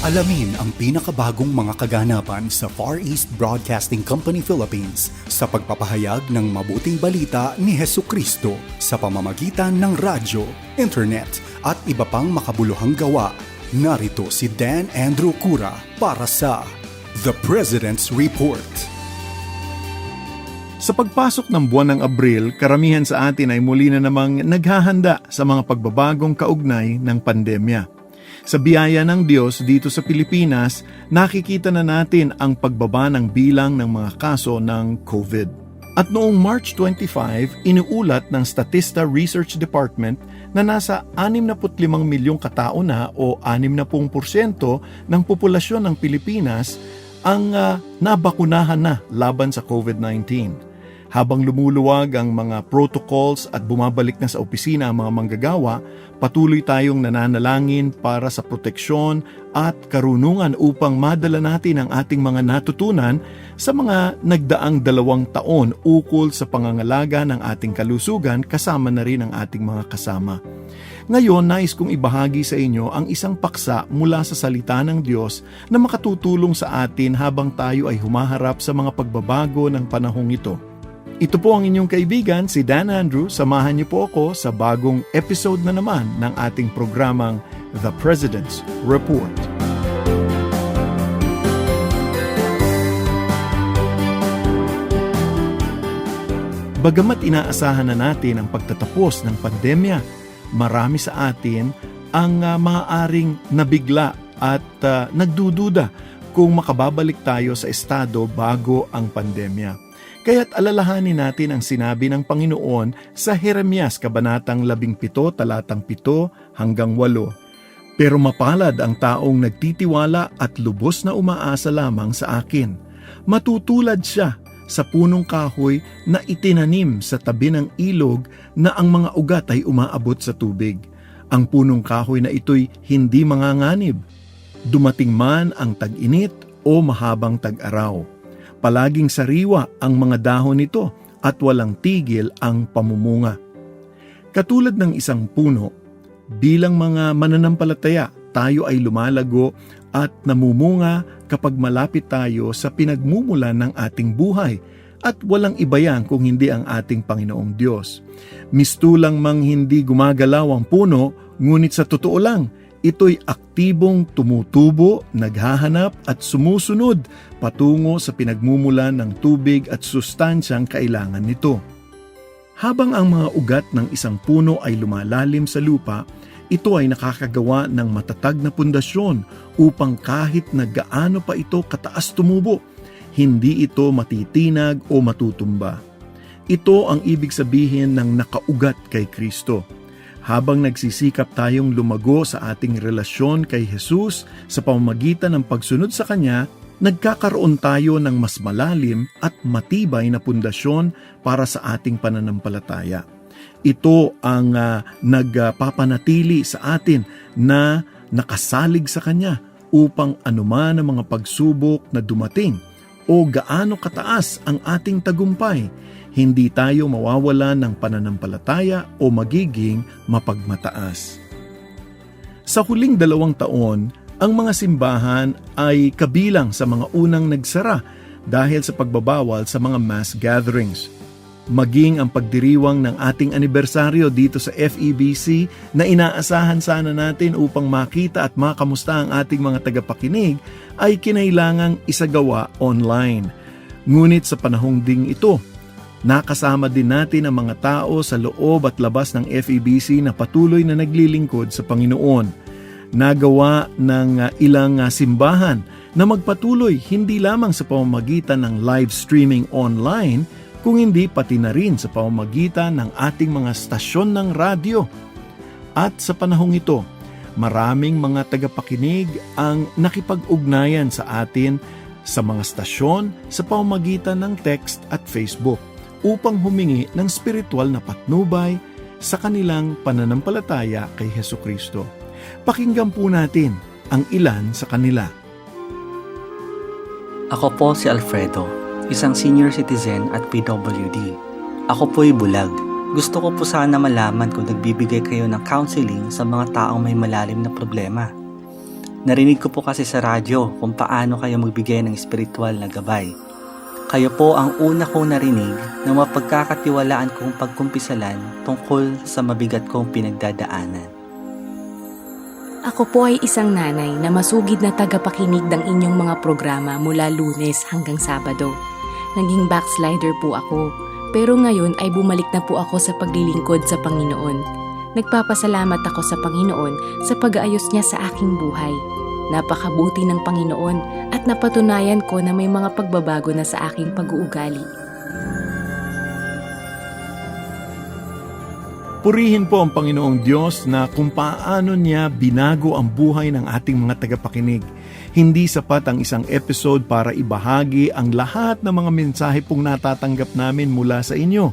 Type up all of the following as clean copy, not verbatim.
Alamin ang pinakabagong mga kaganapan sa Far East Broadcasting Company Philippines sa pagpapahayag ng mabuting balita ni Hesukristo sa pamamagitan ng radyo, internet at iba pang makabuluhang gawa. Narito si Dan Andrew Cura para sa The President's Report. Sa pagpasok ng buwan ng Abril, karamihan sa atin ay muli na namang naghahanda sa mga pagbabagong kaugnay ng pandemya. Sa biyaya ng Diyos dito sa Pilipinas, nakikita na natin ang pagbaba ng bilang ng mga kaso ng COVID. At noong March 25, inuulat ng Statista Research Department na nasa 65 milyong katao na o 60% ng populasyon ng Pilipinas ang nabakunahan na laban sa COVID-19. Habang lumuluwag ang mga protocols at bumabalik na sa opisina ang mga manggagawa, patuloy tayong nananalangin para sa proteksyon at karunungan upang madala natin ang ating mga natutunan sa mga nagdaang 2 taon ukol sa pangangalaga ng ating kalusugan kasama na rin ang ating mga kasama. Ngayon, nais kong ibahagi sa inyo ang isang paksa mula sa salita ng Diyos na makatutulong sa atin habang tayo ay humaharap sa mga pagbabago ng panahong ito. Ito po ang inyong kaibigan, si Dan Andrew. Samahan niyo po ako sa bagong episode na naman ng ating programang The President's Report. Bagamat inaasahan na natin ang pagtatapos ng pandemya, marami sa atin ang maaaring nabigla at nagdududa kung makababalik tayo sa estado bago ang pandemya. Kaya't alalahanin natin ang sinabi ng Panginoon sa Jeremias Kabanatang 17, talatang 7 hanggang 8. Pero mapalad ang taong nagtitiwala at lubos na umaasa lamang sa akin. Matutulad siya sa punong kahoy na itinanim sa tabi ng ilog na ang mga ugat ay umaabot sa tubig. Ang punong kahoy na ito'y hindi manganganib, dumating man ang tag-init o mahabang tag-araw. Palaging sariwa ang mga dahon nito at walang tigil ang pamumunga. Katulad ng isang puno, bilang mga mananampalataya, tayo ay lumalago at namumunga kapag malapit tayo sa pinagmumulan ng ating buhay at walang iba yan kung hindi ang ating Panginoong Diyos. Mistulang mang hindi gumagalaw ang puno, ngunit sa totoo lang, ito'y aktibong tumutubo, naghahanap at sumusunod patungo sa pinagmumulan ng tubig at sustansyang kailangan nito. Habang ang mga ugat ng isang puno ay lumalalim sa lupa, ito ay nakakagawa ng matatag na pundasyon upang kahit na gaano pa ito kataas tumubo, hindi ito matitinag o matutumba. Ito ang ibig sabihin ng nakaugat kay Kristo. Habang nagsisikap tayong lumago sa ating relasyon kay Jesus sa pamamagitan ng pagsunod sa Kanya, nagkakaroon tayo ng mas malalim at matibay na pundasyon para sa ating pananampalataya. Ito ang nagpapanatili sa atin na nakasalig sa Kanya upang anuman ang mga pagsubok na dumating o gaano kataas ang ating tagumpay, hindi tayo mawawalan ng pananampalataya o magiging mapagmataas. Sa huling 2 taon, ang mga simbahan ay kabilang sa mga unang nagsara dahil sa pagbabawal sa mga mass gatherings. Maging ang pagdiriwang ng ating anibersaryo dito sa FEBC na inaasahan sana natin upang makita at makamusta ang ating mga tagapakinig ay kinailangang isagawa online. Ngunit sa panahong ding ito, nakasama din natin ang mga tao sa loob at labas ng FEBC na patuloy na naglilingkod sa Panginoon. Nagawa ng ilang simbahan na magpatuloy hindi lamang sa pamamagitan ng live streaming online, kung hindi pati na rin sa pamamagitan ng ating mga stasyon ng radyo. At sa panahong ito, maraming mga tagapakinig ang nakipag-ugnayan sa atin sa mga stasyon sa pamamagitan ng text at Facebook upang humingi ng spiritual na patnubay sa kanilang pananampalataya kay Hesukristo. Pakinggan po natin ang ilan sa kanila. Ako po si Alfredo, isang senior citizen at PWD. Ako po'y bulag. Gusto ko po sana malaman kung nagbibigay kayo ng counseling sa mga taong may malalim na problema. Narinig ko po kasi sa radyo kung paano kayo magbigay ng espiritual na gabay. Kayo po ang una kong narinig na mapagkakatiwalaan kong pagkumpisalan tungkol sa mabigat kong pinagdadaanan. Ako po ay isang nanay na masugid na tagapakinig ng inyong mga programa mula Lunes hanggang Sabado. Naging backslider po ako, pero ngayon ay bumalik na po ako sa paglilingkod sa Panginoon. Nagpapasalamat ako sa Panginoon sa pag-aayos niya sa aking buhay. Napakabuti ng Panginoon at napatunayan ko na may mga pagbabago na sa aking pag-uugali. Purihin po ang Panginoong Diyos na kung paano niya binago ang buhay ng ating mga tagapakinig. Hindi sapat ang isang episode para ibahagi ang lahat ng mga mensahe pong natatanggap namin mula sa inyo.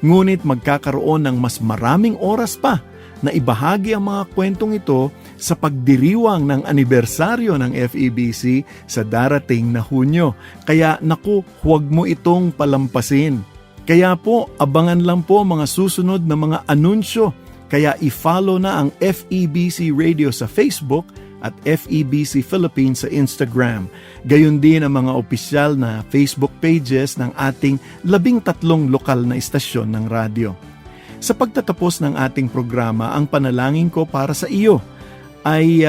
Ngunit magkakaroon ng mas maraming oras pa na ibahagi ang mga kwentong ito sa pagdiriwang ng anibersaryo ng FEBC sa darating na Hunyo. Kaya naku, huwag mo itong palampasin. Kaya po, abangan lang po mga susunod na mga anunsyo. Kaya i-follow na ang FEBC Radio sa Facebook at FEBC Philippines sa Instagram. Gayon din ang mga opisyal na Facebook pages ng ating 13 lokal na istasyon ng radyo. Sa pagtatapos ng ating programa, ang panalangin ko para sa iyo ay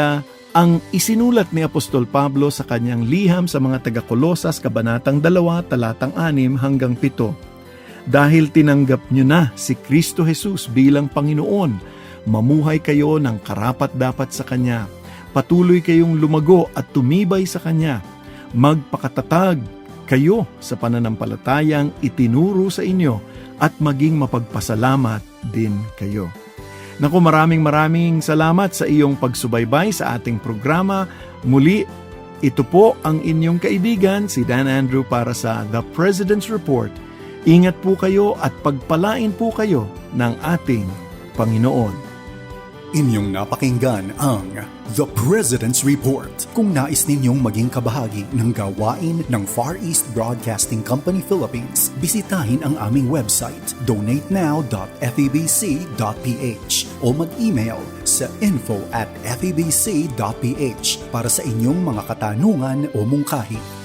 ang isinulat ni Apostol Pablo sa kanyang liham sa mga taga-Kolosas, Kabanatang 2, Talatang 6 hanggang 7. Dahil tinanggap nyo na si Kristo Jesus bilang Panginoon, mamuhay kayo ng karapat-dapat sa Kanya. Patuloy kayong lumago at tumibay sa Kanya. Magpakatatag kayo sa pananampalatayang itinuro sa inyo at maging mapagpasalamat din kayo. Naku, maraming salamat sa iyong pagsubaybay sa ating programa. Muli, ito po ang inyong kaibigan, si Dan Andrew para sa The President's Report. Ingat po kayo at pagpalain po kayo ng ating Panginoon. Inyong napakinggan ang The President's Report. Kung nais ninyong maging kabahagi ng gawain ng Far East Broadcasting Company Philippines, bisitahin ang aming website donatenow.febc.ph o mag-email sa info@febc.ph para sa inyong mga katanungan o mungkahi.